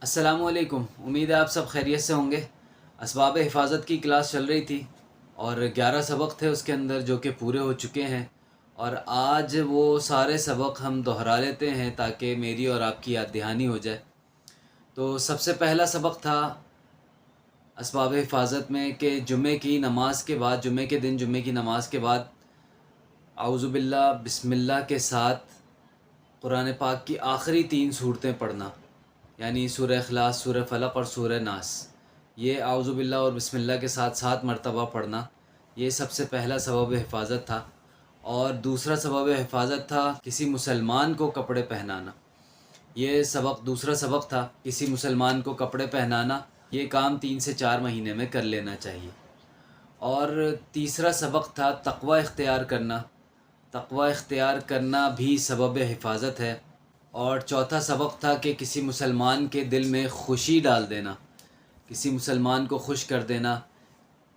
अस्सलामु अलैकुम। उम्मीद है आप सब खैरियत से होंगे। असबाब हिफ़ाज़त की क्लास चल रही थी और 11 सबक थे उसके अंदर जो कि पूरे हो चुके हैं, और आज वो सारे सबक हम दोहरा लेते हैं ताकि मेरी और आपकी याद दहानी हो जाए। तो सबसे पहला सबक था असबाब हिफ़ाज़त में कि जुमे की नमाज़ के बाद, जुमे के दिन जुमे की नमाज़ के बाद आऊज़ुबिल्लाह बिस्मिल्लाह के साथ कुरान पाक की आखिरी 3 सूरतें पढ़ना, यानी सूरह इखलास, सूरह फलक और सूरह नास। ये आऊज़ुबिल्लाह और बिस्मिल्लाह के साथ 7 मरतबा पढ़ना, ये सबसे पहला सबब हिफ़ाज़त था। और दूसरा सबब हिफ़ाज़त था किसी मुसलमान को कपड़े पहनाना। ये सबक दूसरा सबक था किसी मुसलमान को कपड़े पहनाना। ये काम 3 से 4 महीने में कर लेना चाहिए। और तीसरा सबक था तक़वा इख्तियार करना। तक़वा इख्तियार करना भी सबब हिफ़ाज़त है। और चौथा सबक था कि किसी मुसलमान के दिल में खुशी डाल देना, किसी मुसलमान को खुश कर देना,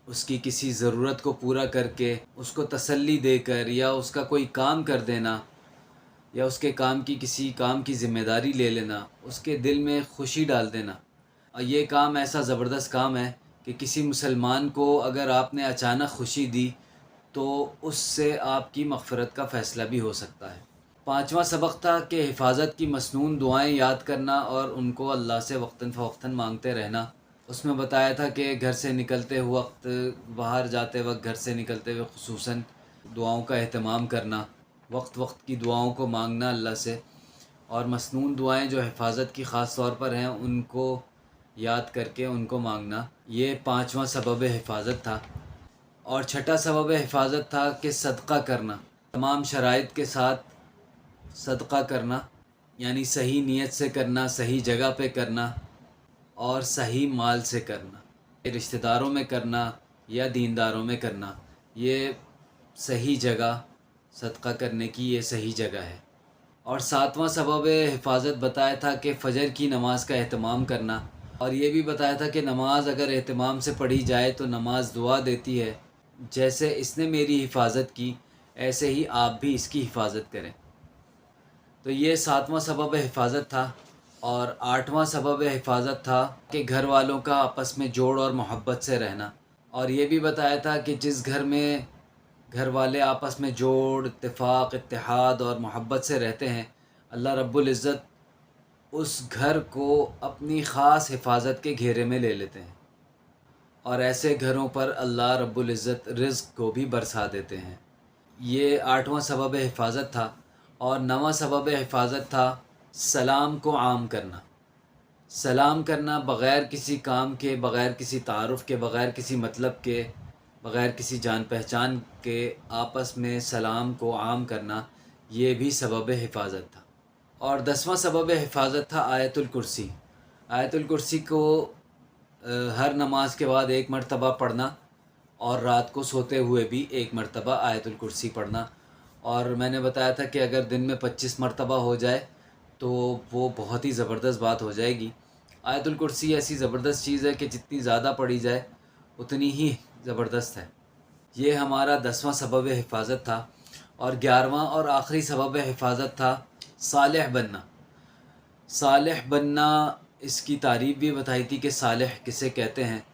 उसकी किसी ज़रूरत को पूरा करके उसको तसल्ली देकर, या उसका कोई काम कर देना, या उसके काम की किसी काम की ज़िम्मेदारी ले लेना, उसके दिल में खुशी डाल देना। और ये काम ऐसा ज़बरदस्त काम है कि किसी मुसलमान को अगर आपने अचानक खुशी दी तो उससे आपकी मग़फ़िरत का फ़ैसला भी हो सकता है। पाँचवा सबक था कि हिफ़ाज़त की मसनून दुआएं याद करना और उनको अल्लाह से वक्तन फ़वक्तन मांगते रहना। उसमें बताया था कि घर से निकलते हुए वक्त, बाहर जाते वक्त, घर से निकलते हुए ख़ुसूसन दुआओं का एहतमाम करना, वक्त वक्त की दुआओं को मांगना अल्लाह से, और मसनून दुआएं जो हिफ़ाज़त की ख़ास तौर पर हैं उनको याद करके उनको मांगना। ये पाँचवा सबब हिफ़ाज़त था। और छठा सबब हिफ़ाज़त था कि सदका करना, तमाम शराइत के साथ सदका करना, यानी सही नीयत से करना, सही जगह पे करना और सही माल से करना। रिश्तेदारों में करना या दीनदारों में करना, ये सही जगह सदका करने की ये सही जगह है। और सातवां सबब हिफ़ाज़त बताया था कि फ़जर की नमाज़ का एहतमाम करना, और ये भी बताया था कि नमाज़ अगर एहतमाम से पढ़ी जाए तो नमाज़ दुआ देती है। जैसे इसने मेरी हिफ़ाज़त की ऐसे ही आप भी इसकी हिफ़ाज़त करें। तो ये सातवां सबब हिफ़ाज़त था। और आठवां सबब हिफ़ाज़त था कि घर वालों का आपस में जोड़ और मोहब्बत से रहना। और ये भी बताया था कि जिस घर में घर वाले आपस में जोड़, इत्तेफ़ाक, इत्तेहाद और मोहब्बत से रहते हैं, अल्लाह रब्बुल इज़्ज़त उस घर को अपनी ख़ास हिफ़ाज़त के घेरे में ले लेते हैं, और ऐसे घरों पर अल्लाह रब्बुल इज़्ज़त रिज़्क़ को भी बरसा देते हैं। ये आठवां सबब हिफ़ाज़त था। और नवां सबब हिफ़ाज़त था सलाम को आम करना। सलाम करना बग़ैर किसी काम के, बग़ैर किसी तारुफ़ के, बग़ैर किसी मतलब के, बग़ैर किसी जान पहचान के आपस में सलाम को आम करना, ये भी सबब हिफ़ाज़त था। और 10वां सबब हिफ़ाज़त था आयतुल कुर्सी। आयतुल कुर्सी को हर नमाज के बाद 1 मरतबा पढ़ना, और रात को सोते हुए भी 1 मरतबा आयतुल कुर्सी पढ़ना। और मैंने बताया था कि अगर दिन में 25 मरतबा हो जाए तो वो बहुत ही ज़बरदस्त बात हो जाएगी। आयतुल कुर्सी ऐसी ज़बरदस्त चीज़ है कि जितनी ज़्यादा पढ़ी जाए उतनी ही ज़बरदस्त है। ये हमारा 10वां सबब हिफ़ाज़त था। और 11वां और आखिरी सबब हिफ़ाज़त था सालेह बनना। सालेह बनना, इसकी तारीफ़ भी बताई थी कि सालेह किसे कहते हैं।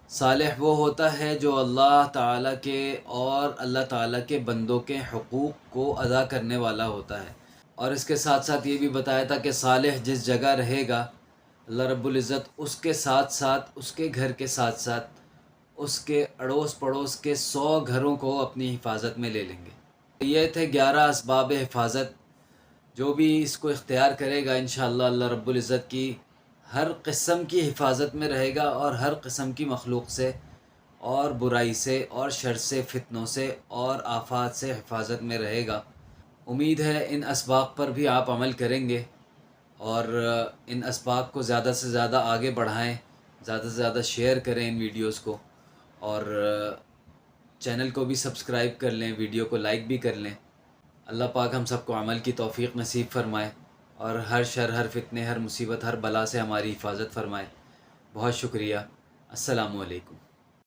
सालेह वो होता है जो अल्लाह ताला के और अल्लाह ताला के बंदों के हुकूक़ को अदा करने वाला होता है। और इसके साथ साथ ये भी बताया था कि सालेह जिस जगह रहेगा, अल्लाह रब्बुल इज़्ज़त उसके साथ साथ, उसके घर के साथ साथ, उसके अड़ोस पड़ोस के 100 घरों को अपनी हिफाजत में ले लेंगे। ये थे 11 असबाब हिफाजत। जो भी इसको इख्तियार करेगा इंशाअल्लाह अल्लाह रब्बुल इज़्ज़त की हर किस्म की हिफाजत में रहेगा, और हर किस्म की मखलूक से और बुराई से और शर से, फितनों से और आफ़ात से हिफाजत में रहेगा। उम्मीद है इन असबाब पर भी आप अमल करेंगे, और इन असबाब को ज़्यादा से ज़्यादा आगे बढ़ाएँ, ज़्यादा से ज़्यादा शेयर करें इन वीडियोज़ को, और चैनल को भी सब्सक्राइब कर लें, वीडियो को लाइक भी कर लें। अल्लाह पाक हम सबको अमल की तौफ़ीक़ नसीब फ़रमाए, और हर शर, हर फितने, हर मुसीबत, हर बला से हमारी हिफाजत फ़रमाए। बहुत शुक्रिया। अस्सलामु अलैकुम।